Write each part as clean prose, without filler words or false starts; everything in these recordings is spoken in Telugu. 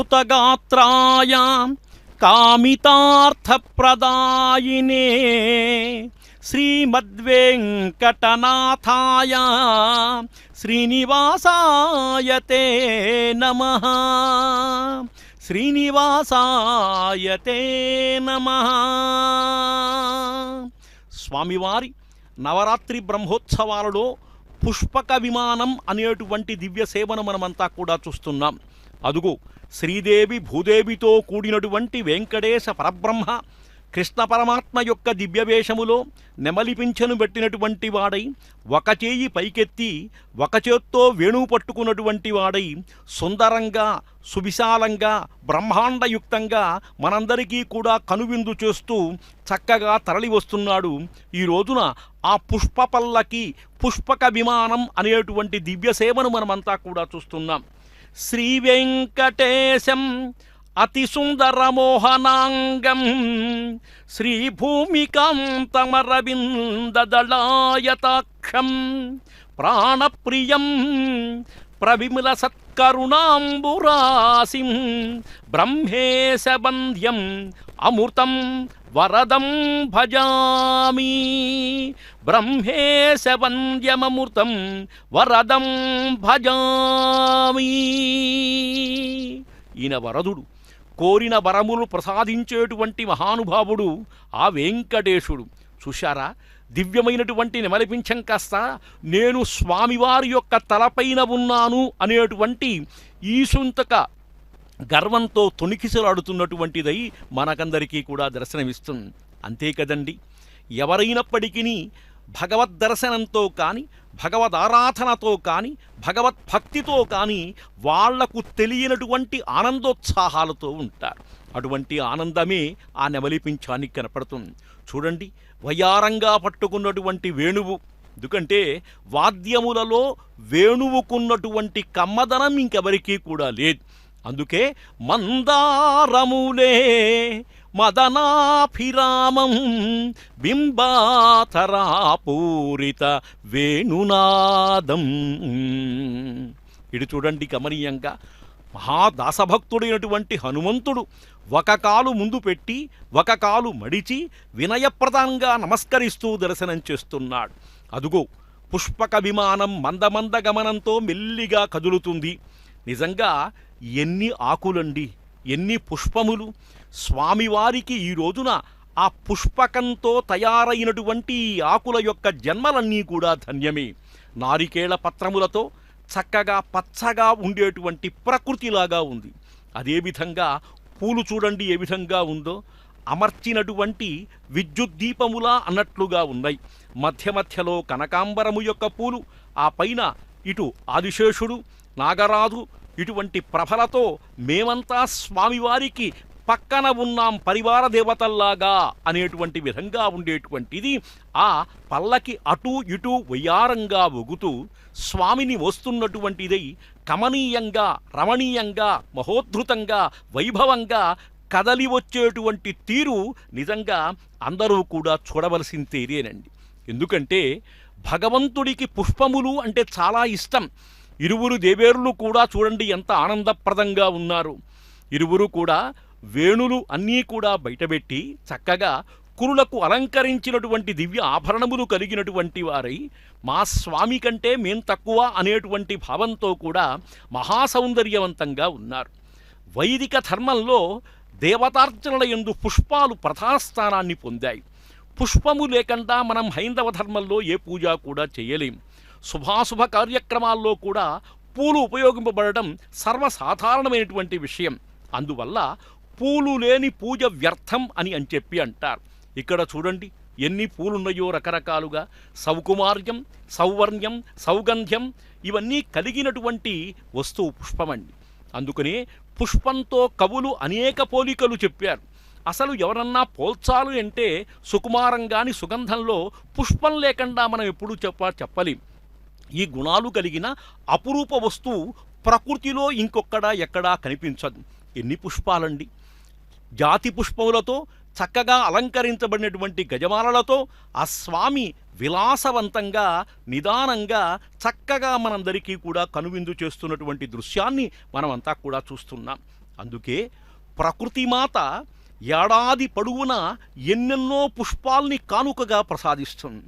అచ్యుతగాత్రాయ కామితార్థప్రదాయినే శ్రీమద్వేంకటనాథాయ శ్రీనివాసాయ తే నమః. శ్రీనివాసాయ తే నమః. స్వామివారి నవరాత్రి బ్రహ్మోత్సవాలలో పుష్పక విమానం అనేటువంటి దివ్య సేవను మనమంతా కూడా చూస్తున్నాం. అదుగో శ్రీదేవి భూదేవితో కూడినటువంటి వెంకటేశ పరబ్రహ్మ కృష్ణ పరమాత్మ యొక్క దివ్యవేషములో నెమలిపించెను పెట్టినటువంటి వాడై, ఒక చేయి పైకెత్తి ఒక చేత్తో వేణువు పట్టుకున్నటువంటి వాడై, సుందరంగా సువిశాలంగా బ్రహ్మాండయుక్తంగా మనందరికీ కూడా కనువిందు చేస్తూ చక్కగా తరలి వస్తున్నాడు. ఈ రోజున ఆ పుష్ప పల్లకి పుష్పక విమానం అనేటువంటి దివ్య సేవను మనమంతా కూడా చూస్తున్నాం. శ్రీ వెంకటేశం అతి సుందరమోహనాంగం శ్రీభూమికాంతమరవిందదళాయతాక్షం ప్రాణప్రియం ప్రవిమల సత్కరుణాంబురాసిం బ్రహ్మేశబంధ్యం అమృతం వరదం భజామి. బ్రహ్మేశవంద్యమమృతం వరదం భజామి. ఈయన వరదుడు, కోరిన వరములు ప్రసాదించేటువంటి మహానుభావుడు ఆ వెంకటేశుడు. చూశారా, దివ్యమైనటువంటి నెమలిపించం కాస్త నేను స్వామివారి యొక్క తలపైన ఉన్నాను అనేటువంటి ఈసుంతక గర్వంతో తొణికిసలాడుతున్నటువంటిదై మనకందరికీ కూడా దర్శనమిస్తుంది. అంతే కదండి, ఎవరైనప్పటికీ భగవద్దర్శనంతో కానీ భగవదారాధనతో కానీ భగవద్భక్తితో కానీ వాళ్లకు తెలియనటువంటి ఆనందోత్సాహాలతో ఉంటారు. అటువంటి ఆనందమే ఆ నెమలిపించానికి కనపడుతుంది. చూడండి, వయ్యారంగా పట్టుకున్నటువంటి వేణువు, ఎందుకంటే వాద్యములలో వేణువుకున్నటువంటి కమ్మదనం ఇంకెవరికీ కూడా లేదు. అందుకే మందారములే మదనాభిరామం బింబాతరాపూరిత వేణునాదం. ఇటు చూడండి, గమనీయంగా మహాదాసభక్తుడైనటువంటి హనుమంతుడు ఒక కాలు ముందు పెట్టి ఒక కాలు మడిచి వినయప్రదంగా నమస్కరిస్తూ దర్శనం చేస్తున్నాడు. అదుగో పుష్పక విమానం మందమంద గమనంతో మెల్లిగా కదులుతుంది. నిజంగా ఎన్ని ఆకులండి, ఎన్ని పుష్పములు! స్వామివారికి ఈ రోజున ఆ పుష్పకంతో తయారైనటువంటి ఆకుల యొక్క జన్మలన్నీ కూడా ధన్యమే. నారికేళ పత్రములతో చక్కగా పచ్చగా ఉండేటువంటి ప్రకృతిలాగా ఉంది. అదేవిధంగా పూలు చూడండి ఏ విధంగా ఉందో, అమర్చినటువంటి విద్యుద్దీపములా అన్నట్లుగా ఉన్నాయి. మధ్య మధ్యలో కనకాంబరము యొక్క పూలు, ఆ పైన ఇటు ఆదిశేషుడు నాగరాజు ఇటువంటి ప్రభలతో మేమంతా స్వామివారికి పక్కన ఉన్నాం పరివార దేవతల్లాగా అనేటువంటి విధంగా ఉండేటువంటిది ఆ పల్లకి అటూ ఇటూ వయ్యారంగా ఒగుతూ స్వామిని వస్తున్నటువంటిదై కమనీయంగా రమణీయంగా మహోద్ధృతంగా వైభవంగా కదలి వచ్చేటువంటి తీరు నిజంగా అందరూ కూడా చూడవలసిందేనండి. ఎందుకంటే భగవంతుడికి పుష్పములు అంటే చాలా ఇష్టం. ఇరువురు దేవేరులు కూడా చూడండి ఎంత ఆనందప్రదంగా ఉన్నారు. ఇరువురు కూడా వేణులు అన్నీ కూడా బయటపెట్టి చక్కగా కురులకు అలంకరించినటువంటి దివ్య ఆభరణములు కలిగినటువంటి వారై మా స్వామి కంటే మేం తక్కువ అనేటువంటి భావంతో కూడా మహాసౌందర్యవంతంగా ఉన్నారు. వైదిక ధర్మంలో దేవతార్చనల యందు పుష్పాలు ప్రధానస్థానాన్ని పొందాయి. పుష్పము లేకుండా మనం హైందవ ధర్మంలో ఏ పూజ కూడా చేయలేం. శుభాశుభ కార్యక్రమాల్లో కూడా పూలు ఉపయోగింపబడడం సర్వసాధారణమైనటువంటి విషయం. అందువల్ల పూలు లేని పూజ వ్యర్థం అని చెప్పి అంటారు. ఇక్కడ చూడండి ఎన్ని పూలున్నాయో రకరకాలుగా, సౌకుమార్యం సౌవర్ణ్యం సౌగంధ్యం ఇవన్నీ కలిగినటువంటి వస్తువు పుష్పమండి. అందుకనే పుష్పంతో కవులు అనేక పోలికలు చెప్పారు. అసలు ఎవరన్నా పోల్చాలి అంటే సుకుమారం గాని సుగంధంలో పుష్పం లేకుండా మనం ఎప్పుడూ చెప్పలేం. ఈ గుణాలు కలిగిన అపురూప వస్తువు ప్రకృతిలో ఇంకొక్కడా ఎక్కడా కనిపించదు. ఎన్ని పుష్పాలండి! జాతి పుష్పములతో చక్కగా అలంకరించబడినటువంటి గజమాలలతో ఆ స్వామి విలాసవంతంగా నిదానంగా చక్కగా మనందరికీ కూడా కనువిందు చేస్తున్నటువంటి దృశ్యాన్ని మనమంతా కూడా చూస్తున్నాం. అందుకే ప్రకృతిమాత ఏడాది పొడవునా ఎన్నెన్నో పుష్పాల్ని కానుకగా ప్రసాదిస్తుంది.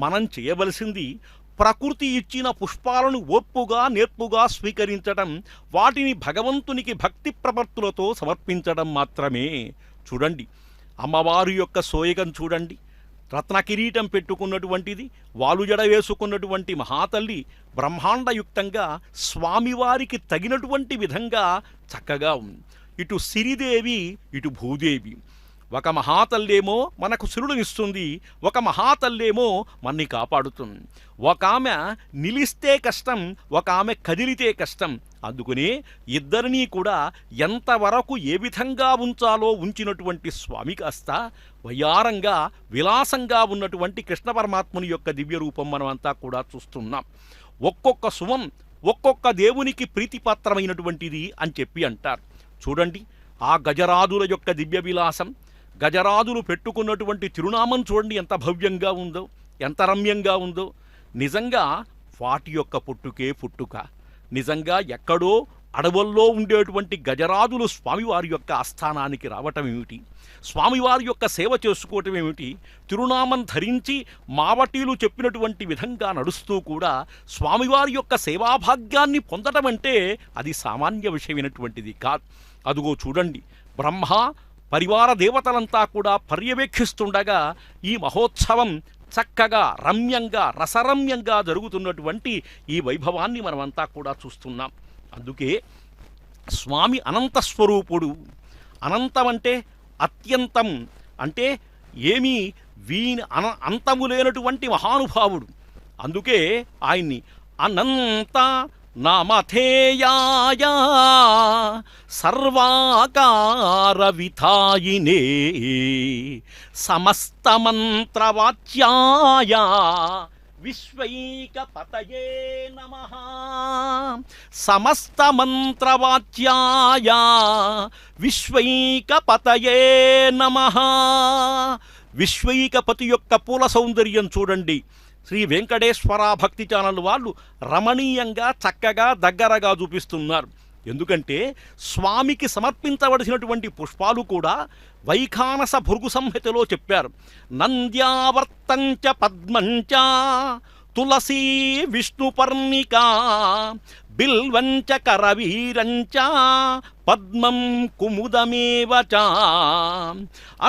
మనం చేయవలసింది ప్రకృతి ఇచ్చిన పుష్పాలను ఓర్పుగా నేర్పుగా స్వీకరించడం, వాటిని భగవంతునికి భక్తి ప్రపత్తులతో సమర్పించడం మాత్రమే. చూడండి, అమ్మవారి యొక్క సోయగం చూడండి, రత్న కిరీటం పెట్టుకున్నటువంటిది, వాలుజడ వేసుకున్నటువంటి మహాతల్లి బ్రహ్మాండయుక్తంగా స్వామివారికి తగినటువంటి విధంగా చక్కగా ఉంది. ఇటు సిరిదేవి, ఇటు భూదేవి. ఒక మహాతల్లేమో మనకు సిరుడునిస్తుంది, ఒక మహాతల్లేమో మన్ని కాపాడుతుంది. ఒక ఆమె నిలిస్తే కష్టం, ఒక ఆమె కదిలితే కష్టం. అందుకనే ఇద్దరినీ కూడా ఎంతవరకు ఏ విధంగా ఉంచాలో ఉంచినటువంటి స్వామి కాస్త వయ్యారంగా విలాసంగా ఉన్నటువంటి కృష్ణ పరమాత్ముని యొక్క దివ్య రూపం మనమంతా కూడా చూస్తున్నాం. ఒక్కొక్క సువం ఒక్కొక్క దేవునికి ప్రీతిపాత్రమైనటువంటిది అని చెప్పి అంటారు. చూడండి, ఆ గజరాజుల యొక్క దివ్య విలాసం, గజరాజులు పెట్టుకున్నటువంటి తిరునామం చూడండి ఎంత భవ్యంగా ఉందో, ఎంత రమ్యంగా ఉందో. నిజంగా వాటి యొక్క పుట్టుకే పుట్టుక. నిజంగా ఎక్కడో అడవుల్లో ఉండేటువంటి గజరాజులు స్వామివారి యొక్క ఆస్థానానికి రావటం ఏమిటి, స్వామివారి యొక్క సేవ చేసుకోవటం ఏమిటి, తిరునామం ధరించి మావటీలు చెప్పినటువంటి విధంగా నడుస్తూ కూడా స్వామివారి యొక్క సేవాభాగ్యాన్ని పొందటం అంటే అది సామాన్య విషయమైనటువంటిది కాదు. అదుగో చూడండి, బ్రహ్మ పరివార దేవతలంతా కూడా పర్యవేక్షిస్తుండగా ఈ మహోత్సవం చక్కగా రమ్యంగా రసరమ్యంగా జరుగుతున్నటువంటి ఈ వైభవాన్ని మనమంతా కూడా చూస్తున్నాం. అందుకే స్వామి అనంత స్వరూపుడు. అనంతం అంటే అత్యంతం, అంటే ఏమీ అంతము లేనటువంటి మహానుభావుడు. అందుకే ఆయన్ని అనంత నామధేయాయ సర్వాకార విధాయినే సమస్తమంత్రవాచ్యాయ విశ్వైకపతయే నమః. సమస్తమంత్రవాచ్యాయ విశ్వైకపతయే నమః. విశ్వైకపతి యొక్క పూల సౌందర్యం చూడండి. శ్రీ వెంకటేశ్వర భక్తి ఛానల్ వాళ్ళు రమణీయంగా చక్కగా దగ్గరగా చూపిస్తున్నారు. ఎందుకంటే స్వామికి సమర్పించవలసినటువంటి పుష్పాలు కూడా వైఖానస భృగు సంహితలో చెప్పారు. నంద్యావర్తంచ పద్మంచ తులసీ విష్ణుపర్ణిక బిల్వంచ కరవీరంచ పద్మం కుముదమేవ చ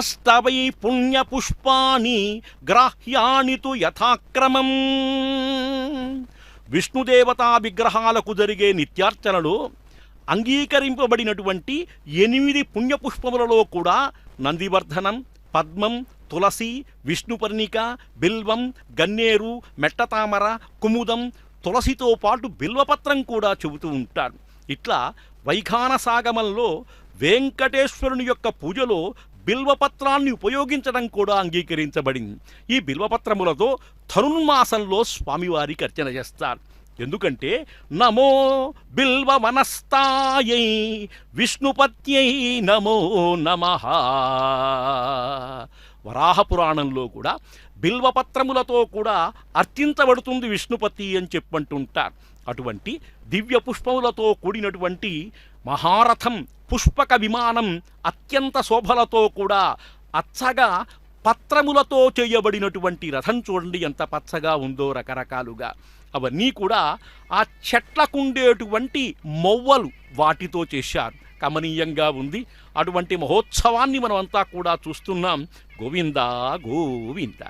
అష్టవై పుణ్యపుష్పాని గ్రాహ్యాని తు యథాక్రమం. విష్ణుదేవతా విగ్రహాలకు జరిగే నిత్యార్చనలో అంగీకరింపబడినటువంటి 8 పుణ్యపుష్పములలో కూడా నందివర్ధనం, పద్మం, తులసి, విష్ణుపర్ణిక, బిల్వం, గన్నేరు, మెట్టతామర, కుముదం, తులసితో పాటు బిల్వపత్రం కూడా చెబుతూ ఉంటారు. ఇట్లా వైఖానసాగమంలో వెంకటేశ్వరుని యొక్క పూజలో బిల్వపత్రాన్ని ఉపయోగించడం కూడా అంగీకరించబడింది. ఈ బిల్వపత్రములతో ధనుర్మాసంలో స్వామివారికి అర్చన చేస్తారు. ఎందుకంటే నమో బిల్వ వనస్థాయై విష్ణుపత్యై నమో నమః. వరాహపురాణంలో కూడా బిల్వపత్రములతో కూడా అర్చించబడుతుంది విష్ణుపతి అని చెప్పంటుంటారు. అటువంటి దివ్య పుష్పములతో కూడినటువంటి మహారథం, పుష్పక విమానం అత్యంత శోభలతో కూడా అచ్చగా పత్రములతో చేయబడినటువంటి రథం చూడండి ఎంత పచ్చగా ఉందో రకరకాలుగా. అవన్నీ కూడా ఆ చెట్లకుండేటువంటి మొవ్వలు వాటితో చేశారు. కమనీయంగా ఉంది. అటువంటి మహోత్సవాన్ని మనమంతా కూడా చూస్తున్నాం. గోవింద గోవింద.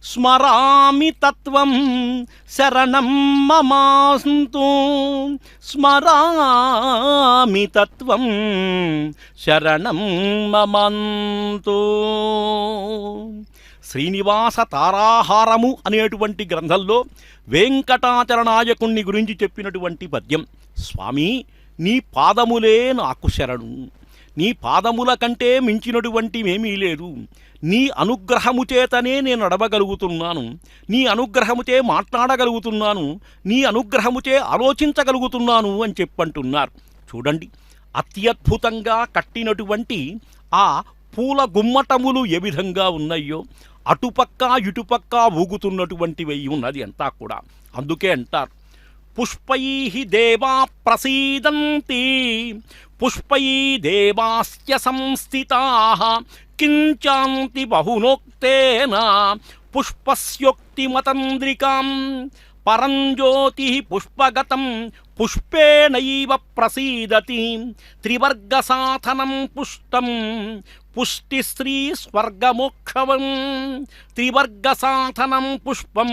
స్మరామి తత్వం శరణం మమాస్తు. స్మరామి తత్వం శరణం మమంతు. శ్రీనివాస తారాహారము అనేటువంటి గ్రంథంలో వెంకటాచలనాయకుణ్ణి గురించి చెప్పినటువంటి పద్యం. స్వామి, నీ పాదములే నాకు శరణు. నీ పాదముల కంటే మించినటువంటివేమీ లేదు. నీ అనుగ్రహము చేతనే నేను నడవగలుగుతున్నాను, నీ అనుగ్రహముచే మాట్లాడగలుగుతున్నాను, నీ అనుగ్రహముచే ఆలోచించగలుగుతున్నాను అని చెప్పంటున్నారు. చూడండి, అత్యద్భుతంగా కట్టినటువంటి ఆ పూల గుమ్మటములు ఏ విధంగా ఉన్నాయో అటుపక్క ఇటుపక్క ఊగుతున్నటువంటివి ఉన్నది అంతా కూడా. అందుకే అంటారు, పుష్పైః దేవా ప్రసీదంతి పుష్పై దేవాస్య సంస్థితాః కించాంతి బహునోక్తేన పుష్పస్యోక్తిమతంద్రికాం పరం జ్యోతి పుష్పగతం పుష్పేణైవ ప్రసీదతి త్రివర్గసాధనం పుష్టం పుష్టిశ్రీ స్వర్గమోక్షవం త్రివర్గసాధనం పుష్పం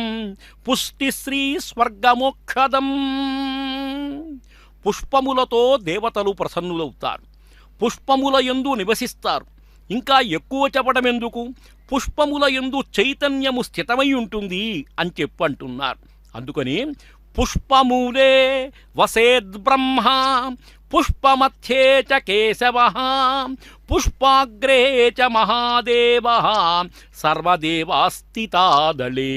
పుష్టిశ్రీ స్వర్గమోక్షదం. పుష్పములతో దేవతలు ప్రసన్నులవుతారు, పుష్పముల యందు నివసిస్తారు. ఇంకా ఎక్కువ చెప్పడమెందుకు, పుష్పముల యందు చైతన్యము స్థితమై ఉంటుంది అని చెప్పంటున్నారు. అందుకని పుష్పమూలే వసేద్బ్రహ్మ పుష్పమధ్యే చ కేశవః పుష్పాగ్రే చ మహాదేవః సర్వదేవాస్థితాదళే.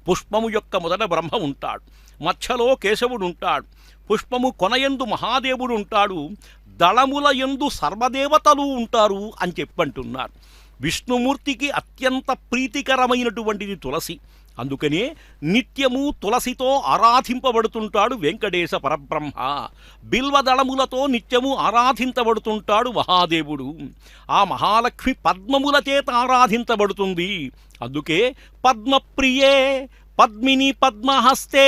పుష్పము యొక్క మొదట బ్రహ్మ ఉంటాడు, మధ్యలో కేశవుడు ఉంటాడు, పుష్పము కొనయందు మహాదేవుడు ఉంటాడు, దళముల యందు సర్వదేవతలు ఉంటారు అని చెప్పంటున్నారు. విష్ణుమూర్తికి అత్యంత ప్రీతికరమైనటువంటిది తులసి. అందుకనే నిత్యము తులసితో ఆరాధింపబడుతుంటాడు వెంకటేశ పరబ్రహ్మ. బిల్వదళములతో నిత్యము ఆరాధించబడుతుంటాడు మహాదేవుడు. ఆ మహాలక్ష్మి పద్మముల చేత ఆరాధించబడుతుంది. అందుకే పద్మప్రియే పద్మిని పద్మహస్తే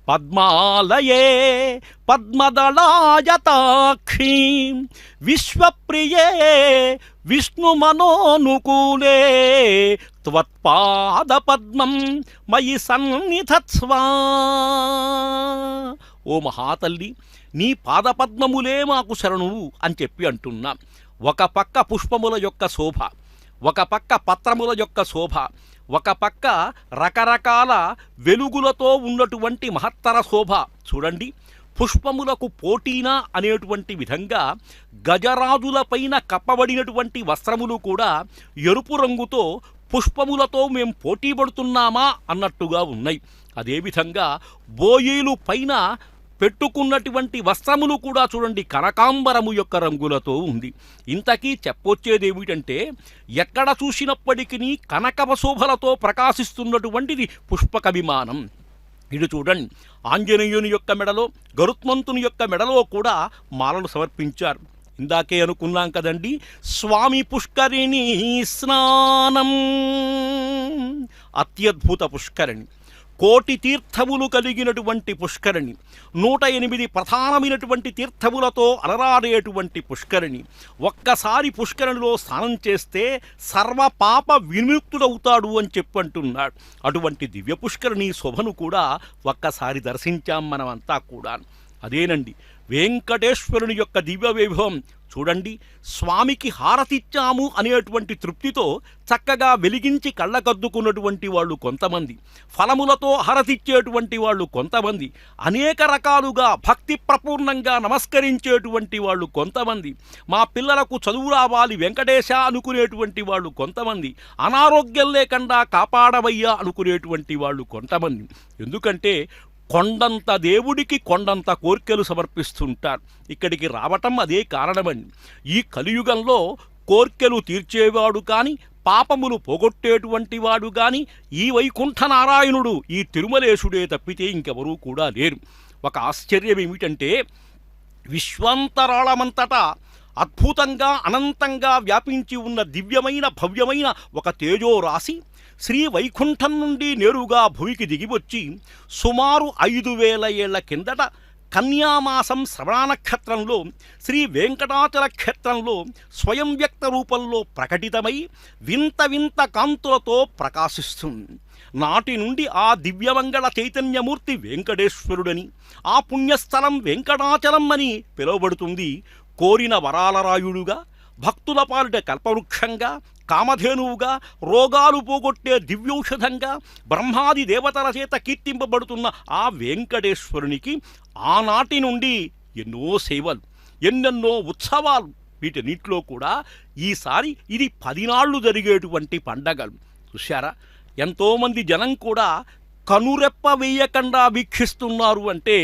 పద్మాలయే పద్మదళాయతాక్షి విశ్వప్రియే విష్ణుమనోనుకూలే త్వత్పాదపద్మం మయి సన్నిధత్స్వా. ఓ మహాతల్లి, నీ పాదపద్మములే మాకు శరణువు అని చెప్పి అంటున్నాం. ఒక పక్క పుష్పముల యొక్క శోభ, ఒక పక్క పత్రముల యొక్క శోభ, ఒక పక్క రకరకాల వెలుగులతో ఉన్నటువంటి మహత్తర శోభ. చూడండి, పుష్పములకు పోటీనా అనేటువంటి విధంగా గజరాజులపైన కప్పబడినటువంటి వస్త్రములు కూడా ఎరుపు రంగుతో పుష్పములతో మేం పోటీ పడుతున్నామా అన్నట్టుగా ఉన్నాయి. అదేవిధంగా బోయీలు పైన పెట్టుకున్నటువంటి వస్త్రములు కూడా చూడండి కనకాంబరము యొక్క రంగులతో ఉంది. ఇంతకీ చెప్పొచ్చేదేమిటంటే, ఎక్కడ చూసినప్పటికీ కనకవ శోభలతో ప్రకాశిస్తున్నటువంటిది పుష్పక విమానం. ఇది చూడండి, ఆంజనేయుని యొక్క మెడలో, గరుత్మంతుని యొక్క మెడలో కూడా మాలలు సమర్పించారు. ఇందాకే అనుకున్నాం కదండి, స్వామి పుష్కరిణి స్నానం, అత్యద్భుత పుష్కరిణి, కోటి తీర్థములు కలిగినటువంటి పుష్కరిణి, 108 ప్రధానమైనటువంటి తీర్థములతో అలరాడేటువంటి పుష్కరిణి. ఒక్కసారి పుష్కరిణిలో స్నానం చేస్తే సర్వపాప విముక్తుడవుతాడు అని చెప్పంటున్నాడు. అటువంటి దివ్య పుష్కరిణి శోభను కూడా ఒక్కసారి దర్శించాం మనమంతా కూడా. అదేనండి వెంకటేశ్వరుని యొక్క దివ్య వైభవం. చూడండి, స్వామికి హారతిచ్చాము అనేటువంటి తృప్తితో చక్కగా వెలిగించి కళ్ళకద్దుకున్నటువంటి వాళ్ళు కొంతమంది, ఫలములతో హారతిచ్చేటువంటి వాళ్ళు కొంతమంది, అనేక రకాలుగా భక్తి ప్రపూర్ణంగా నమస్కరించేటువంటి వాళ్ళు కొంతమంది, మా పిల్లలకు చదువు రావాలి వెంకటేశ అనుకునేటువంటి వాళ్ళు కొంతమంది, అనారోగ్యం లేకుండా కాపాడవయ్యా అనుకునేటువంటి వాళ్ళు కొంతమంది. ఎందుకంటే కొండంత దేవుడికి కొండంత కోర్కెలు సమర్పిస్తుంటారు. ఇక్కడికి రావటం అదే కారణమండి. ఈ కలియుగంలో కోర్కెలు తీర్చేవాడు కానీ, పాపములు పోగొట్టేటువంటి వాడు కానీ ఈ వైకుంఠనారాయణుడు, ఈ తిరుమలేశుడే తప్పితే ఇంకెవరూ కూడా లేరు. ఒక ఆశ్చర్యం ఏమిటంటే, విశ్వాంతరాళమంతటా అద్భుతంగా అనంతంగా వ్యాపించి ఉన్న దివ్యమైన భవ్యమైన ఒక తేజోరాశి శ్రీ వైకుంఠం నుండి నేరుగా భూమికి దిగివచ్చి సుమారు 5000 ఏళ్ల కిందట కన్యామాసం శ్రవణ నక్షత్రంలో శ్రీ వెంకటాచల క్షేత్రంలో స్వయం వ్యక్త రూపంలో ప్రకటితమై వింత వింత కాంతులతో ప్రకాశిస్తుంది. నాటి నుండి ఆ దివ్యమంగళ చైతన్యమూర్తి వెంకటేశ్వరుడని, ఆ పుణ్యస్థలం వెంకటాచలం అని పిలువబడుతుంది. కోరిన వరాలరాయుడుగా, భక్తుల పాలిట కల్పవృక్షంగా, కామధేనువుగా, రోగాలు పోగొట్టే దివ్యౌషధంగా బ్రహ్మాది దేవతల చేత కీర్తింపబడుతున్న ఆ వెంకటేశ్వరునికి ఆనాటి నుండి ఎన్నో సేవలు, ఎన్నెన్నో ఉత్సవాలు. వీటన్నిటిలో కూడా ఈసారి ఇది 10 నాళ్ళు జరిగేటువంటి పండగలు. చూశారా, ఎంతోమంది జనం కూడా కనురెప్ప వేయకుండా వీక్షిస్తున్నారు. అంటే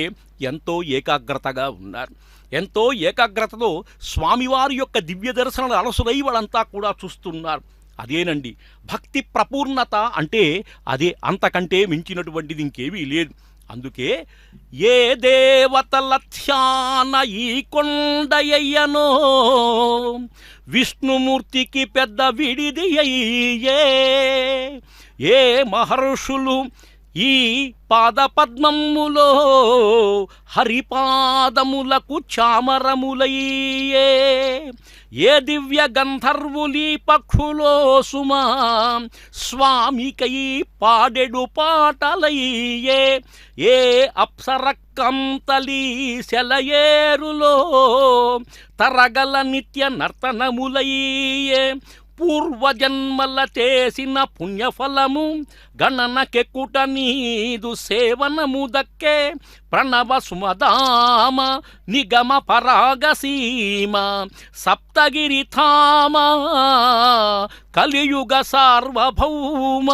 ఎంతో ఏకాగ్రతగా ఉన్నారు. ఎంతో ఏకాగ్రతతో స్వామివారి యొక్క దివ్య దర్శనాలు అలసులై వాళ్ళంతా కూడా చూస్తున్నారు. అదేనండి భక్తి ప్రపూర్ణత అంటే అదే, అంతకంటే మించినటువంటిది ఇంకేమీ లేదు. అందుకే ఏ దేవతల ధ్యాన ఈ కొండయ్యనో విష్ణుమూర్తికి పెద్ద విడిది అయ్యే, ఏ మహర్షులు ఈ పాదపద్మములో హరిపాదములకు చామరములయ్యే, ఏ దివ్య గంధర్వులీ పక్షులో సుమా స్వామికై పాడెడు పాటలయ్యే, ఏ అప్సరకంతలీ సెలయేరులో తరగల నిత్య నర్తనములయ్యే, పూర్వజన్మల చేసిన పుణ్యఫలము గణనకెక్కుట నీదు సేవనము దక్కే, ప్రణవ సుమదామ నిగమ పరాగసీమ సప్తగిరిధామ కలియుగ సార్వభౌమ,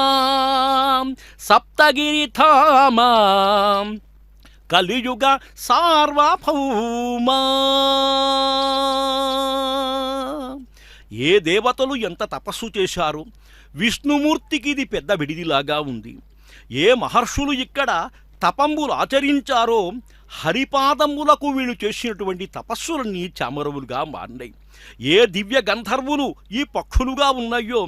సప్తగిరిధామ కలియుగ సార్వభౌమ. ఏ దేవతలు ఎంత తపస్సు చేశారు, విష్ణుమూర్తికి ఇది పెద్ద విడిదిలాగా ఉంది. ఏ మహర్షులు ఇక్కడ తపంబులు ఆచరించారో హరిపాదములకు వీళ్ళు చేసినటువంటి తపస్సులన్నీ చామరవులుగా మారినాయి. ఏ దివ్య గంధర్వులు ఈ పక్షులుగా ఉన్నాయో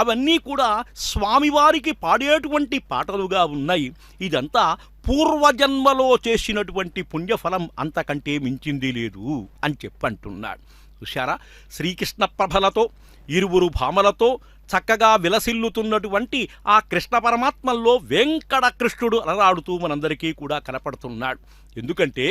అవన్నీ కూడా స్వామివారికి పాడేటువంటి పాటలుగా ఉన్నాయి. ఇదంతా పూర్వజన్మలో చేసినటువంటి పుణ్యఫలం, అంతకంటే మించింది లేదు అని చెప్పంటున్నాడు. చూశారా, శ్రీకృష్ణ ప్రభలతో ఇరువురు భామలతో చక్కగా విలసిల్లుతున్నటువంటి ఆ కృష్ణ పరమాత్మల్లో వెంకటకృష్ణుడు అలరాడుతూ మనందరికీ కూడా కనపడుతున్నాడు. ఎందుకంటే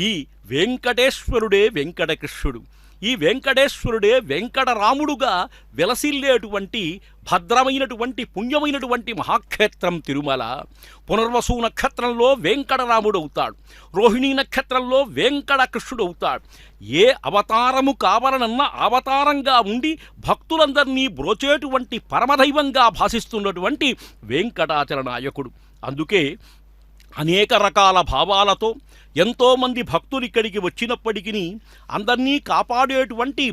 ఈ వెంకటేశ్వరుడే వెంకటకృష్ణుడు, ఈ వెంకటేశ్వరుడే వెంకటరాముడుగా విలసిల్లేటువంటి భద్రమైనటువంటి పుణ్యమైనటువంటి మహాక్షేత్రం తిరుమల. పునర్వసు నక్షత్రంలో వెంకటరాముడు అవుతాడు, రోహిణీ నక్షత్రంలో వెంకటకృష్ణుడు అవుతాడు. ఏ అవతారము కావాలనన్న అవతారంగా ఉండి భక్తులందరినీ బ్రోచేటువంటి పరమదైవంగా భాసిస్తున్నటువంటి వెంకటాచల నాయకుడు. అందుకే అనేక రకాల భావాలతో ఎంతోమంది భక్తులు ఇక్కడికి వచ్చినప్పటికీ అందరినీ కాపాడేటువంటి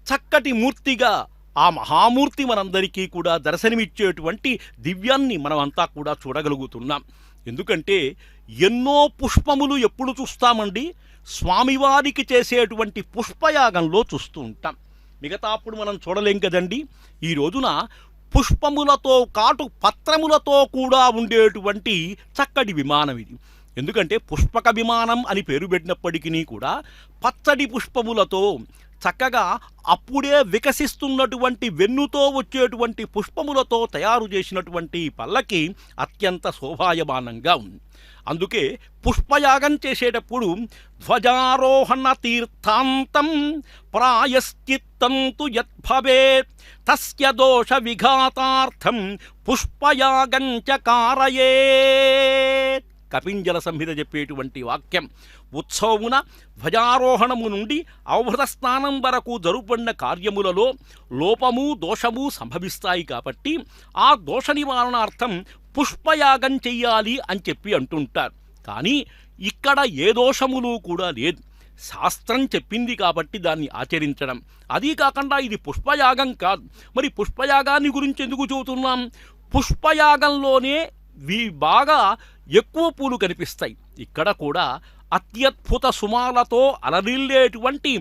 చక్కటి మూర్తిగా ఆ మహామూర్తి మనందరికీ కూడా దర్శనమిచ్చేటువంటి దివ్యాన్ని మనమంతా కూడా చూడగలుగుతున్నాం. ఎందుకంటే ఎన్నో పుష్పములు ఎప్పుడు చూస్తామండి, స్వామివారికి చేసేటువంటి పుష్పయాగంలో చూస్తూ ఉంటాం. మిగతా అప్పుడు మనం చూడలేం కదండి. ఈ రోజున పుష్పములతో కాటు పత్రములతో కూడా ఉండేటువంటి చక్కటి విమానం ఇది. ఎందుకంటే పుష్పక విమానం అని పేరు పెట్టినప్పటికీ కూడా పచ్చడి పుష్పములతో చక్కగా అప్పుడే వికసిస్తున్నటువంటి వెన్నుతో వచ్చేటువంటి పుష్పములతో తయారు చేసినటువంటి పల్లకి అత్యంత శోభాయమానంగా ఉంది. అందుకే పుష్పయాగం చేసేటప్పుడు ధ్వజారోహణ తీర్థాంతం ప్రాయశ్చిత్తంతు యద్భవేత్ తస్య దోష విఘాతార్థం పుష్పయాగంచ కారయేత్. కపింజల సంహిత చెప్పేటువంటి వాక్యం. ఉత్సవమున ధ్వజారోహణము నుండి అవభృత స్నానం వరకు జరుపడిన కార్యములలో లోపము దోషము సంభవిస్తాయి కాబట్టి ఆ దోష నివారణార్థం పుష్పయాగం చెయ్యాలి అని చెప్పి అంటుంటారు. కానీ ఇక్కడ ఏ దోషములు కూడా లేదు, శాస్త్రం చెప్పింది కాబట్టి దాన్ని ఆచరించడం. అదీ కాకుండా ఇది పుష్పయాగం కాదు. మరి పుష్పయాగాన్ని గురించి ఎందుకు చెబుతున్నాం? పుష్పయాగంలోనే బాగా ఎక్కువ పూలు కనిపిస్తాయి. ఇక్కడ కూడా అత్యద్భుత సుమాలతో అలరిల్లేటువంటి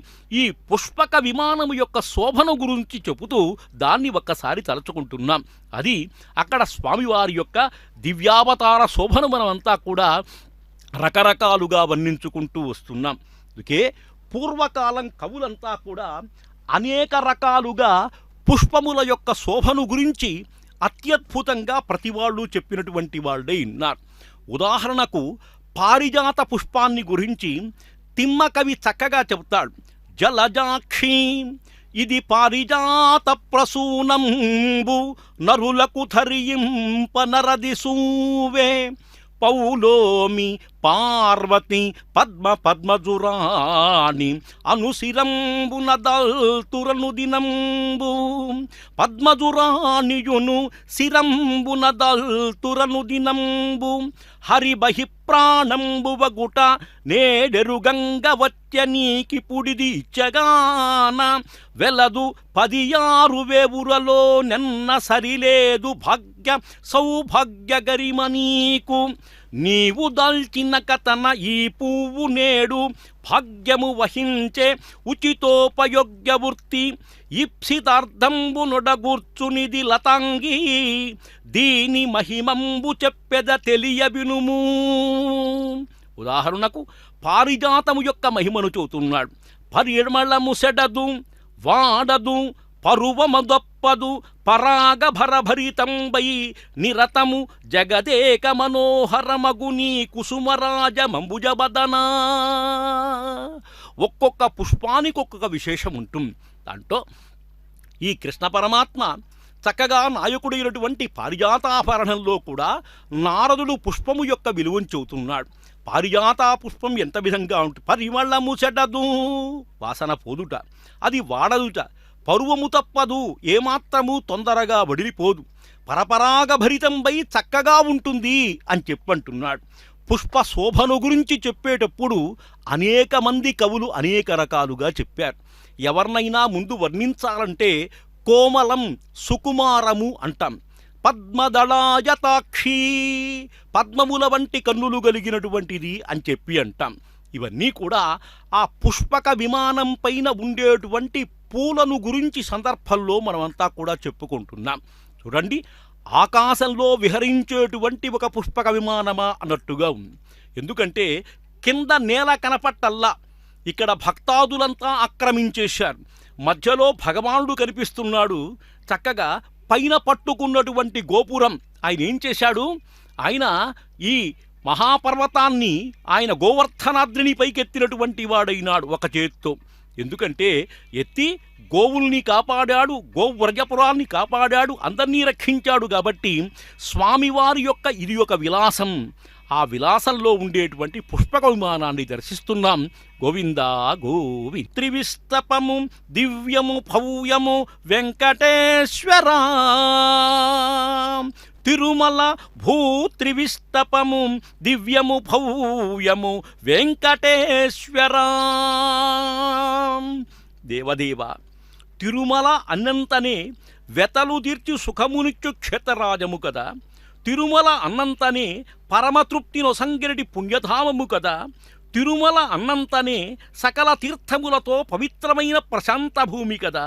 ఈ పుష్పక విమానము యొక్క శోభను గురించి చెబుతూ దాన్ని ఒక్కసారి తలుచుకుంటున్నాం. అది అక్కడ స్వామివారి యొక్క దివ్యావతార శోభను మనమంతా కూడా రకరకాలుగా వర్ణించుకుంటూ వస్తున్నాం. అందుకే పూర్వకాలం కవులంతా కూడా అనేక రకాలుగా పుష్పముల యొక్క శోభను గురించి అత్యద్భుతంగా ప్రతి వాళ్ళు చెప్పినటువంటి వాళ్ళే ఉన్నారు. ఉదాహరణకు పారిజాత పుష్పాన్ని గురించి తిమ్మకవి చక్కగా చెబుతాడు. జలజాక్షి ఇది పారిజాత ప్రసూనంబు నరులకు ధరింప నరదిసూవే పౌలోమి పార్వతి పద్మజురాణి అనుశిరంబున దల్తురను దినంబు పద్మజురాణియును శిరంబున దల్తురను దినంబు హరిబహి ప్రాణంబువగుట నేడెరుగంగ వచ్చనీకి పుడిది ఇచ్చగాన వెలదు 16 వేవురలో నెన్న సరిలేదు భాగ్య సౌభాగ్య గరిమ నీకు నీవు దాల్చిన కథన ఈ పువ్వు నేడు భాగ్యము వహించే ఉచితోపయోగ్య వృత్తి ఇప్సితార్థంబు నొడగూర్చునిది లతాంగి దీని మహిమంబు చెప్పెద తెలియ వినుము. ఉదాహరణకు పారిజాతము యొక్క మహిమను చూస్తున్నాడు. పరిమళము సెడదు వాడదు పరువమదొప్పదు పరాగభరభరితంబై నిరతము జగదేక మనోహరమగు నీ కుసుమరాజ మంబుజబదనా. ఒక్కొక్క పుష్పానికి ఒక్కొక్క విశేషం ఉంటుంది. దాంట్లో ఈ కృష్ణ పరమాత్మ చక్కగా నాయకుడైనటువంటి పారిజాతాభరణంలో కూడా నారదుడు పుష్పము యొక్క విలువను చెబుతున్నాడు. పారిజాత పుష్పం ఎంత విధంగా ఉంటుంది? పరిమళము చెడ్డదు, వాసన పోదుట, అది వాడదుట, పరువము తప్పదు, ఏమాత్రము తొందరగా వడిలిపోదు, పరపరాగభరితంపై చక్కగా ఉంటుంది అని చెప్పంటున్నాడు. పుష్ప శోభను గురించి చెప్పేటప్పుడు అనేక మంది కవులు అనేక రకాలుగా చెప్పారు. ఎవరినైనా ముందు వర్ణించాలంటే కోమలం సుకుమారము అంటాం. పద్మదళాయతాక్షి పద్మముల వంటి కన్నులు కలిగినటువంటిది అని చెప్పి అంటాం. ఇవన్నీ కూడా ఆ పుష్పక విమానం పైన ఉండేటువంటి పూలను గురించి సందర్భంలో మనమంతా కూడా చెప్పుకుంటున్నాం. చూడండి, ఆకాశంలో విహరించేటువంటి ఒక పుష్పక విమానమా అన్నట్టుగా ఉంది. ఎందుకంటే కింద నేల కనపట్టల్లా ఇక్కడ భక్తాదులంతా ఆక్రమించేశారు. మధ్యలో భగవానుడు కనిపిస్తున్నాడు. చక్కగా పైన పట్టుకున్నటువంటి గోపురం ఆయన ఏం చేశాడు? ఆయన ఈ మహాపర్వతాన్ని ఆయన గోవర్ధనాద్రిని పైకెత్తినటువంటి వాడైనాడు ఒక చేత్తో. ఎందుకంటే ఎత్తి గోవుల్ని కాపాడాడు, గోవర్గపురాన్ని కాపాడాడు, అందరినీ రక్షించాడు. కాబట్టి స్వామివారి యొక్క ఇది ఒక విలాసం. ఆ విలాసంలో ఉండేటువంటి పుష్పక విమానాన్ని దర్శిస్తున్నాం. గోవిందా గోవి త్రివిస్తపము దివ్యము భవ్యము వెంకటేశ్వర తిరుమల భూత్రివిస్తపము దివ్యము భవ్యము వెంకటేశ్వర. దేవదేవ, తిరుమల అన్నంతనే వెతలు తీర్చి సుఖమునిచ్చు క్షేత్రరాజము కదా. తిరుమల అన్నంతనే పరమతృప్తినొసంగిరటి పుణ్యధామము కదా. తిరుమల అన్నంతనే సకల తీర్థములతో పవిత్రమైన ప్రశాంత భూమి కదా.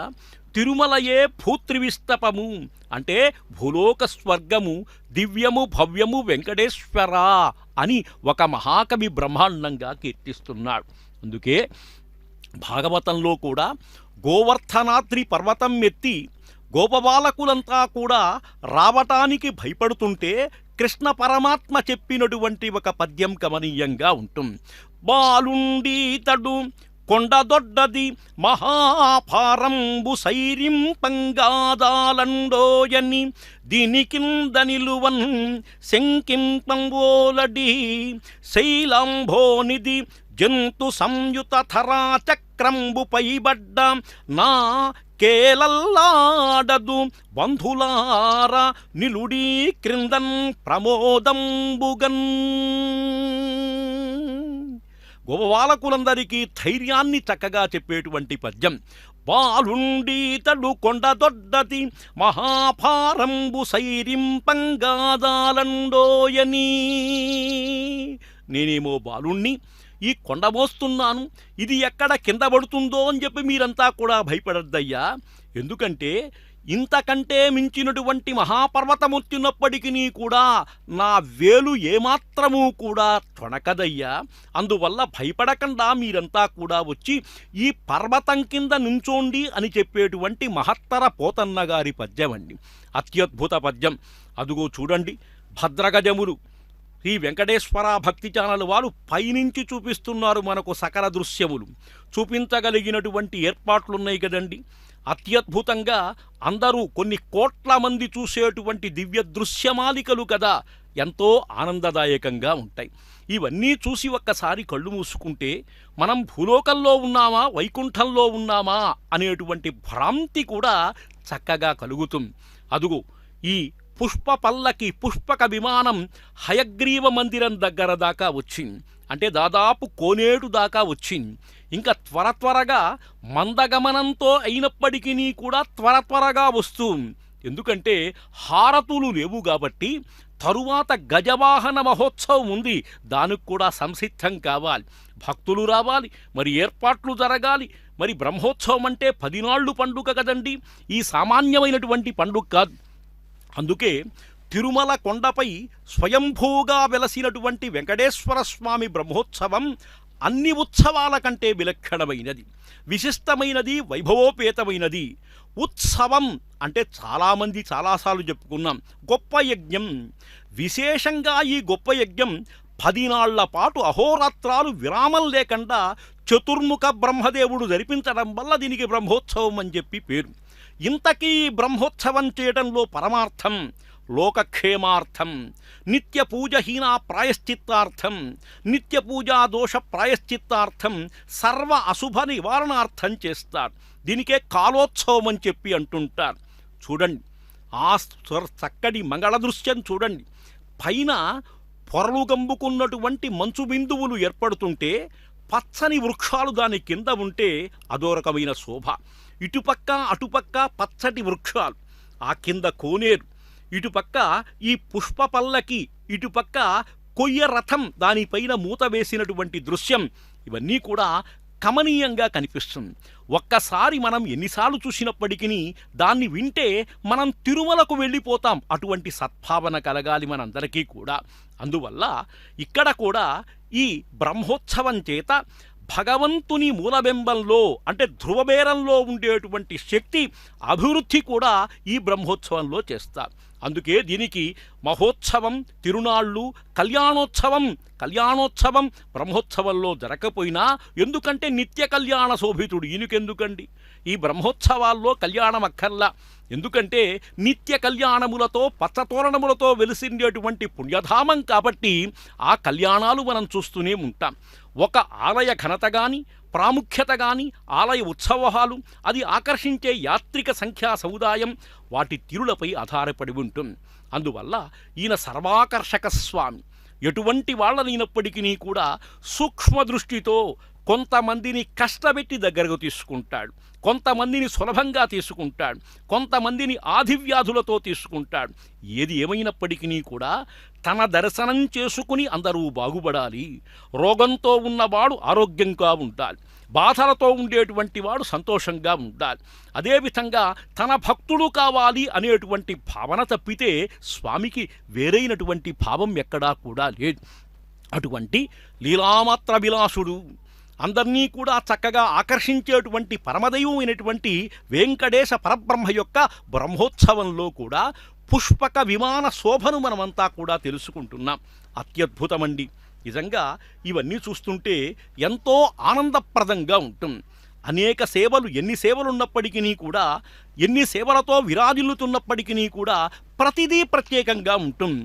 తిరుమలయే భూత్రివిస్తపము అంటే భూలోక స్వర్గము, దివ్యము భవ్యము వెంకటేశ్వర అని ఒక మహాకవి బ్రహ్మాండంగా కీర్తిస్తున్నాడు. అందుకే భాగవతంలో కూడా గోవర్ధనాద్రి పర్వతం ఎత్తి గోపబాలకులంతా కూడా రావటానికి భయపడుతుంటే కృష్ణ పరమాత్మ చెప్పినటువంటి ఒక పద్యం గమనీయంగా ఉంటుంది. బాలుండీతడు కొండదొడ్డది మహాభారంబు సైరింపంగాదాలండోయని దీని కింద నిలువన్ శంకింపంబోలడి శైలాంభోనిది జంతు సంయుత ధరా చక్రంబు పైబడ్డ నా కేలల్లాడదు బంధులార నిలుడీ క్రిందన్ ప్రమోదంబుగన్. గోపాలకులందరికీ ధైర్యాన్ని చక్కగా చెప్పేటువంటి పద్యం. బాలుండీతడు కొండదొడ్డది మహాభారంబు సైరింపంగాదాలండోయని. నేనేమో బాలుణ్ణి, ఈ కొండ మోస్తున్నాను, ఇది ఎక్కడ కింద పడుతుందో అని చెప్పి మీరంతా కూడా భయపడద్దయ్యా. ఎందుకంటే ఇంతకంటే మించినటువంటి మహాపర్వతం వచ్చినప్పటికీ కూడా నా వేలు ఏమాత్రమూ కూడా తొణకదయ్యా. అందువల్ల భయపడకుండా మీరంతా కూడా వచ్చి ఈ పర్వతం కింద నుంచోండి అని చెప్పేటువంటి మహత్తర పోతన్న గారి పద్యం అండి. అత్యద్భుత పద్యం. అదుగో చూడండి, భద్రగజములు శ్రీ వెంకటేశ్వర భక్తి ఛానల్ వారు పైనుంచి చూపిస్తున్నారు మనకు సకల దృశ్యములు. చూపించగలిగినటువంటి ఏర్పాట్లున్నాయి కదండి. అత్యద్భుతంగా అందరూ కొన్ని కోట్ల మంది చూసేటువంటి దివ్య దృశ్యమాలికలు కదా ఎంతో ఆనందదాయకంగా ఉంటాయి. ఇవన్నీ చూసి ఒక్కసారి కళ్ళు మూసుకుంటే మనం భూలోకంలో ఉన్నామా వైకుంఠంలో ఉన్నామా అనేటువంటి భ్రాంతి కూడా చక్కగా కలుగుతుంది. అదుగు ఈ పుష్ప పల్లకి పుష్పక విమానం హయగ్రీవ మందిరం దగ్గర దాకా వచ్చింది. అంటే దాదాపు కోనేడు దాకా వచ్చింది. ఇంకా త్వరగా మందగమనంతో అయినప్పటికీ కూడా త్వరగా వస్తుంది. ఎందుకంటే హారతులు లేవు కాబట్టి తరువాత గజవాహన మహోత్సవం ఉంది, దానికి కూడా సంసిద్ధం కావాలి, భక్తులు రావాలి, మరి ఏర్పాట్లు జరగాలి. మరి బ్రహ్మోత్సవం అంటే 10 నాళ్ళు పండుగ కదండి, ఈ సామాన్యమైనటువంటి పండుగ కాదు. అందుకే తిరుమల కొండపై స్వయంభూగా వెలసినటువంటి వెంకటేశ్వర స్వామి బ్రహ్మోత్సవం అన్ని ఉత్సవాల కంటే విలక్షణమైనది, విశిష్టమైనది, వైభవోపేతమైనది. ఉత్సవం అంటే చాలామంది చాలాసార్లు చెప్పుకున్నాం, గొప్ప యజ్ఞం. విశేషంగా ఈ గొప్ప యజ్ఞం 10 నాళ్ల పాటు అహోరాత్రాలు విరామం లేకుండా చతుర్ముఖ బ్రహ్మదేవుడు జరిపించడం వల్ల దీనికి బ్రహ్మోత్సవం అని చెప్పి పేరు. ఇంతకీ బ్రహ్మోత్సవం చేయడంలో పరమార్థం లోకక్షేమార్థం, నిత్య పూజహీన ప్రాయశ్చిత్తార్థం, నిత్య పూజా దోష ప్రాయశ్చిత్తార్థం, సర్వ అశుభ నివారణార్థం చేస్తారు. దీనికే కాలోత్సవం అని చెప్పి అంటుంటారు. చూడండి ఆ చక్కటి మంగళ దృశ్యం చూడండి. పైన పొరలు గంబుకున్నటువంటి మంచు బిందువులు ఏర్పడుతుంటే పచ్చని వృక్షాలు దాని కింద ఉంటే అదో రకమైన శోభ. ఇటుపక్క అటుపక్క పచ్చటి వృక్షాలు, ఆ కింద కోనేరు, ఇటుపక్క ఈ పుష్ప పల్లకి, ఇటుపక్క కొయ్య రథం దానిపైన మూత వేసినటువంటి దృశ్యం, ఇవన్నీ కూడా కమనీయంగా కనిపిస్తుంది. ఒక్కసారి మనం ఎన్నిసార్లు చూసినప్పటికీ దాన్ని వింటే మనం తిరుమలకు వెళ్ళిపోతాం. అటువంటి సద్భావన కలగాలి మనందరికీ కూడా. అందువల్ల ఇక్కడ కూడా ఈ బ్రహ్మోత్సవం చేత భగవంతుని మూలబింబంలో అంటే ధ్రువబేరంలో ఉండేటువంటి శక్తి అభివృద్ధి కూడా ఈ బ్రహ్మోత్సవంలో చేస్తారు. అందుకే దీనికి మహోత్సవం, తిరునాళ్ళు, కళ్యాణోత్సవం బ్రహ్మోత్సవంలో జరగకపోయినా, ఎందుకంటే నిత్య కళ్యాణ శోభితుడు ఈయనకెందుకండి ఈ బ్రహ్మోత్సవాల్లో కళ్యాణం అక్కర్లా. ఎందుకంటే నిత్య కళ్యాణములతో పచ్చతోరణములతో వెలిసిండేటువంటి పుణ్యధామం కాబట్టి ఆ కళ్యాణాలు మనం చూస్తూనే ఉంటాం. ఒక ఆలయ ఘనత కానీ ప్రాముఖ్యత కానీ ఆలయ ఉత్సవాలు అది ఆకర్షించే యాత్రిక సంఖ్యా సముదాయం వాటి తీరులపై ఆధారపడి ఉంటుంది. అందువల్ల ఈయన సర్వాకర్షక స్వామి. ఎటువంటి వాళ్ళనైనప్పటికీ కూడా సూక్ష్మ దృష్టితో కొంతమందిని కష్టపెట్టి దగ్గరకు తీసుకుంటాడు, కొంతమందిని సులభంగా తీసుకుంటాడు, కొంతమందిని ఆదివ్యాధులతో తీసుకుంటాడు. ఏది ఏమైనప్పటికీ కూడా తన దర్శనం చేసుకుని అందరూ బాగుపడాలి. రోగంతో ఉన్నవాడు ఆరోగ్యంగా ఉండాలి, బాధలతో ఉండేటువంటి వాడు సంతోషంగా ఉండాలి. అదేవిధంగా తన భక్తుడు కావాలి అనేటువంటి భావన తప్పితే స్వామికి వేరైనటువంటి భావం ఎక్కడా కూడా లేదు. అటువంటి లీలామాత్ర విలాసుడు, అందరినీ కూడా చక్కగా ఆకర్షించేటువంటి పరమదైవమైనటువంటి వెంకటేశ పరబ్రహ్మ యొక్క బ్రహ్మోత్సవంలో కూడా పుష్పక విమాన శోభను మనమంతా కూడా తెలుసుకుంటున్నాం. అత్యద్భుతమండి. నిజంగా ఇవన్నీ చూస్తుంటే ఎంతో ఆనందప్రదంగా ఉంటుంది. అనేక సేవలు, ఎన్ని సేవలున్నప్పటికీ కూడా, ఎన్ని సేవలతో విరాజిల్లుతున్నప్పటికీ కూడా ప్రతిదీ ప్రత్యేకంగా ఉంటుంది.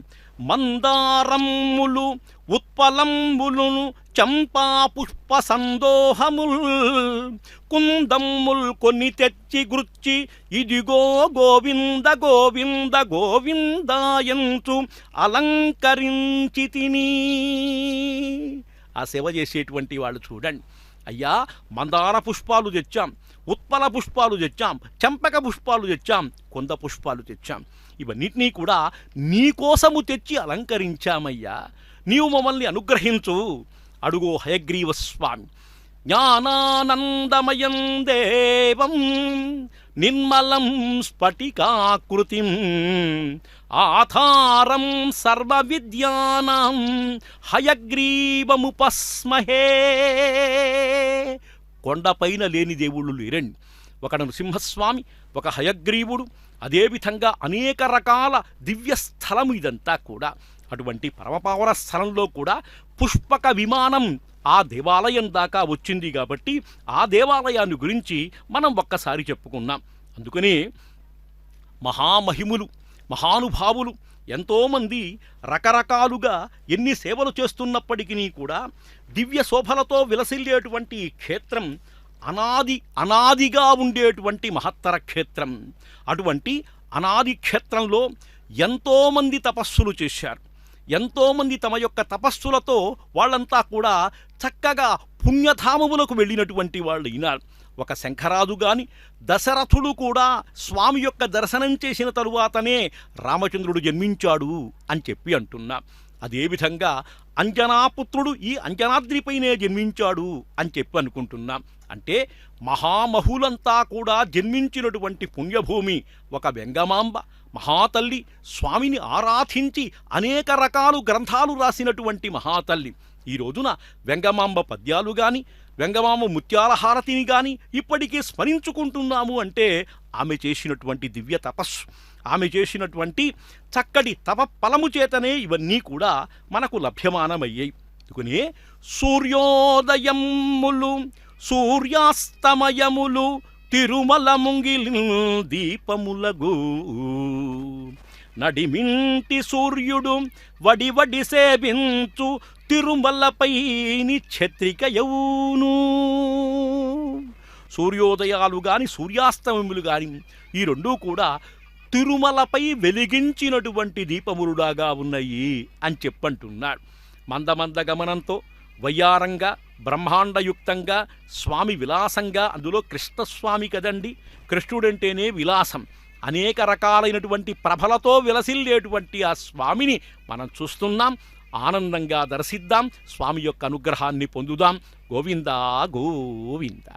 మందారమ్ములు ఉత్పలంబులును చంపా పుష్ప సందోహముల్ కుందమ్ముల్ కొన్ని తెచ్చి గుర్చి ఇదిగో గోవింద గోవింద గోవిందాయంచు అలంకరించి తిని. ఆ సేవ చేసేటువంటి వాళ్ళు చూడండి, అయ్యా మందార పుష్పాలు తెచ్చాం, ఉత్పల పుష్పాలు తెచ్చాం, చంపక పుష్పాలు తెచ్చాం, కొంద పుష్పాలు తెచ్చాం, ఇవన్నిటినీ కూడా నీకోసము తెచ్చి అలంకరించామయ్యా, నీవు మమ్మల్ని అనుగ్రహించు. అడుగో హయగ్రీవ స్వామి. జ్ఞానానందమయం దేవం నిర్మలం స్ఫటికాకృతిం ఆధారం సర్వ విద్యానాం హయగ్రీవముపస్మహే. కొండపైన లేని దేవుళ్ళు లేరండి. ఒక నృసింహస్వామి, ఒక హయగ్రీవుడు, అదేవిధంగా అనేక రకాల దివ్య స్థలము ఇదంతా కూడా. అటువంటి పరమపావన స్థలంలో కూడా పుష్పక విమానం ఆ దేవాలయం దాకా వచ్చింది కాబట్టి ఆ దేవాలయాన్ని గురించి మనం ఒక్కసారి చెప్పుకున్నాం. అందుకనే మహామహిములు, మహానుభావులు ఎంతోమంది రకరకాలుగా ఎన్ని సేవలు చేస్తున్నప్పటికీ కూడా దివ్య శోభలతో విలసిల్లేటువంటి ఈ క్షేత్రం అనాదిగా ఉండేటువంటి మహత్తర క్షేత్రం. అటువంటి అనాది క్షేత్రంలో ఎంతోమంది తపస్సులు చేశారు. ఎంతోమంది తమ యొక్క తపస్సులతో వాళ్ళంతా కూడా చక్కగా పుణ్యధామములకు వెళ్ళినటువంటి వాళ్ళు అయినారు. ఒక శంఖరాజు గాని దశరథుడు కూడా స్వామి యొక్క దర్శనం చేసిన తరువాతనే రామచంద్రుడు జన్మించాడు అని చెప్పి అంటున్నా. అదేవిధంగా అంజనాపుత్రుడు ఈ అంజనాద్రిపైనే జన్మించాడు అని చెప్పి అనుకుంటున్నాం. అంటే మహామహులంతా కూడా జన్మించినటువంటి పుణ్యభూమి ఒక వెంగమాంబ మహాతల్లి. స్వామిని ఆరాధించి అనేక రకాలు గ్రంథాలు రాసినటువంటి మహాతల్లి. ఈ రోజున వెంగమాంబ పద్యాలు కానీ వెంగమాంబ ముత్యాల హారతిని కానీ ఇప్పటికీ స్మరించుకుంటున్నాము అంటే ఆమె చేసినటువంటి దివ్య తపస్సు, ఆమె చేసినటువంటి చక్కటి ఫలము చేతనే ఇవన్నీ కూడా మనకు లభ్యమానమయ్యాయి. అందుకనే సూర్యోదయములు సూర్యాస్తమయములు తిరుమల ముంగిలి దీపములగు నడిమింటి సూర్యుడు వడి సేవించు తిరుమలపైని ఛత్రికయౌను. సూర్యోదయాలు గాని సూర్యాస్తమములు గాని ఈ రెండూ కూడా తిరుమలపై వెలిగించినటువంటి దీపములులాగా ఉన్నాయి అని చెప్పంటున్నాడు. మందమంద గమనంతో వయ్యారంగా బ్రహ్మాండయుక్తంగా స్వామి విలాసంగా, అందులో కృష్ణస్వామి కదండి, కృష్ణుడంటేనే విలాసం, అనేక రకాలైనటువంటి ప్రభలతో విలసిల్లేటువంటి ఆ స్వామిని మనం చూస్తున్నాం. ఆనందంగా దర్శిద్దాం, స్వామి యొక్క అనుగ్రహాన్ని పొందుదాం. గోవిందా గోవింద.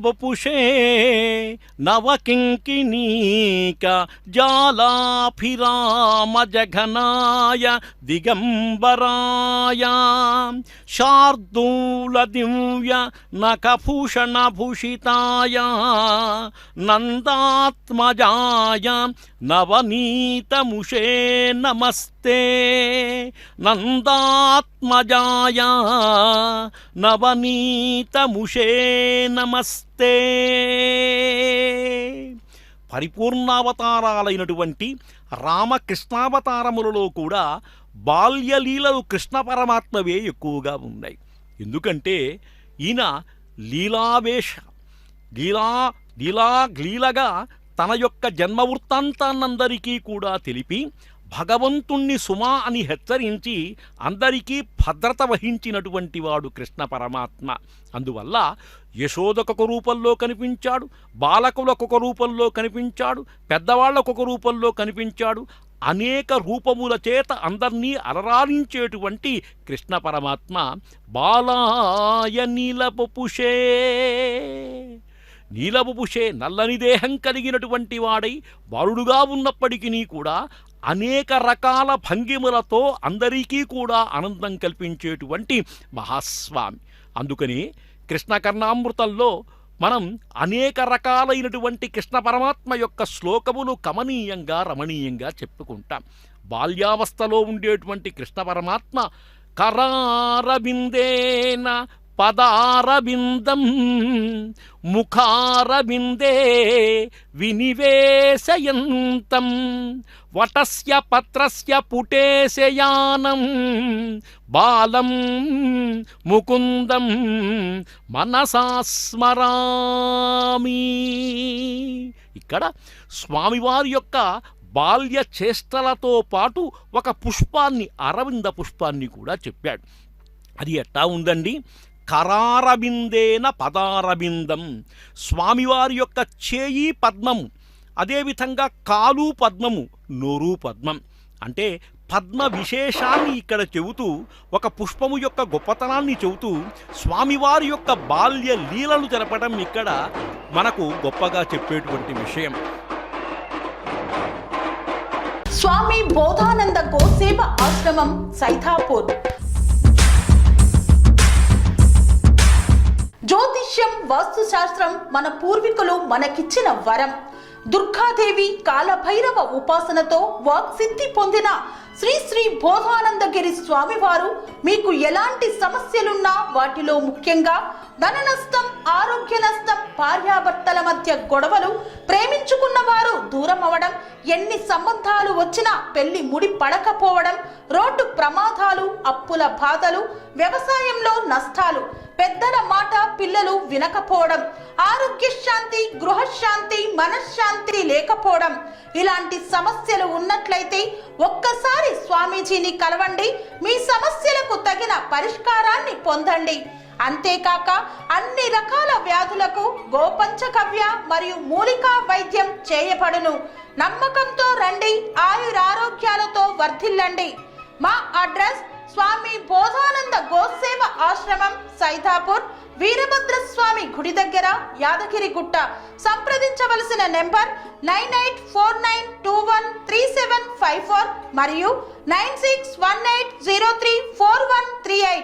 వపుషే నవకింకినీక జాలాభిరామ జఘనాయ దిగంబరాయ శార్దూల దివ్య నఖభూషణభూషితాయ నందాత్మజాయ నవనీతముషే నమస్తే నందాత్మజాయ నవనీతముషే నమస్తే. పరిపూర్ణావతారాలైనటువంటి రామకృష్ణావతారములలో కూడా బాల్యలీలలు కృష్ణ పరమాత్మవే ఎక్కువగా ఉన్నాయి. ఎందుకంటే ఈయన లీలగా తన యొక్క జన్మ వృత్తాంతాన్నందరికీ కూడా తెలిపి భగవంతుణ్ణి సుమా అని హెచ్చరించి అందరికీ భద్రత వహించినటువంటి వాడు కృష్ణ పరమాత్మ. అందువల్ల యశోదకొక రూపంలో కనిపించాడు, బాలకులకొక రూపంలో కనిపించాడు, పెద్దవాళ్లకొక రూపంలో కనిపించాడు. అనేక రూపముల చేత అందర్నీ అలరాలించేటువంటి కృష్ణ పరమాత్మ బాలాయ నీలపుషే, నీలపుషే నల్లని దేహం కలిగినటువంటి వాడై బాలుడుగా ఉన్నప్పటికీ కూడా అనేక రకాల భంగిమలతో అందరికీ కూడా ఆనందం కల్పించేటువంటి మహాస్వామి. అందుకని కృష్ణ కర్ణామృతంలో మనం అనేక రకాలైనటువంటి కృష్ణ పరమాత్మ యొక్క శ్లోకములు కమనీయంగా రమణీయంగా చెప్పుకుంటాం. బాల్యావస్థలో ఉండేటువంటి కృష్ణ పరమాత్మ కరారబిందేన పదారబిందం ముఖారబిందే వినివేశయంతం వటస్య పత్రస్య పుటేశయానం బాలం ముకుందం మనసా స్మరామి. ఇక్కడ స్వామివారి యొక్క బాల్య చేష్టలతో పాటు ఒక పుష్పాన్ని, అరవింద పుష్పాన్ని కూడా చెప్పాడు. అది ఎట్టా ఉందండి? కరారబిందేన పదారబిందం, స్వామివారి యొక్క చేయి పద్మము, అదేవిధంగా కాలు పద్మము, నోరు పద్మం. అంటే పద్మ విశేషాన్ని ఇక్కడ చెబుతూ, ఒక పుష్పము యొక్క గొప్పతనాన్ని చెబుతూ స్వామివారి యొక్క బాల్య లీలలు తెలపడం ఇక్కడ మనకు గొప్పగా చెప్పేటువంటి విషయం. స్వామి బోధానంద గోసేవ ఆశ్రమం, సైథాపూర్. జ్యోతిష్యం, వాస్తుశాస్త్రం మన పూర్వీకులు మనకిచ్చిన వరం. దుర్గాదేవి, కాలభైరవ ఉపాసనతో వాక్సిద్ధి పొందిన శ్రీ శ్రీ బోధానందగిరి స్వామివారు మీకు ఎలాంటి సమస్యలున్నా, వాటిలో ముఖ్యంగా ధన నష్టం, ఆరోగ్య నష్టం, భార్యాభర్తల మధ్య గొడవలు, ప్రేమించుకున్న వారు దూరం అవడం, ఎన్ని సంబంధాలు వచ్చినా పెళ్లి ముడి పడకపోవడం, రోడ్డు ప్రమాదాలు, అప్పుల బాధలు, వ్యవసాయంలో నష్టాలు, పెద్దల మాట పిల్లలు వినకపోవడం, ఆరోగ్య శాంతి, గృహశాంతి, మనశ్శాంతి లేకపోవడం, ఇలాంటి సమస్యలు ఉన్నట్లయితే ఒక్కసారి స్వామీజీని కలవండి. మీ సమస్యలకు తగిన పరిష్కారాన్ని పొందండి. అంతేకాక అన్ని రకాల వ్యాధులకు గోపంచకవ్య మరియు మూలికా వైద్యం చేయబడును. నమ్మకంతో రండి, ఆయురారోగ్యాలతో వర్ధిల్లండి. మా అడ్రస్ స్వామి బోధానంద గోసేవ ఆశ్రమం, సైథాపూర్, వీరభద్రస్వామి గుడి దగ్గర, యాదగిరిగుట్ట. సంప్రదించవలసిన నెంబర్ 9849213754 మరియు 9618034138.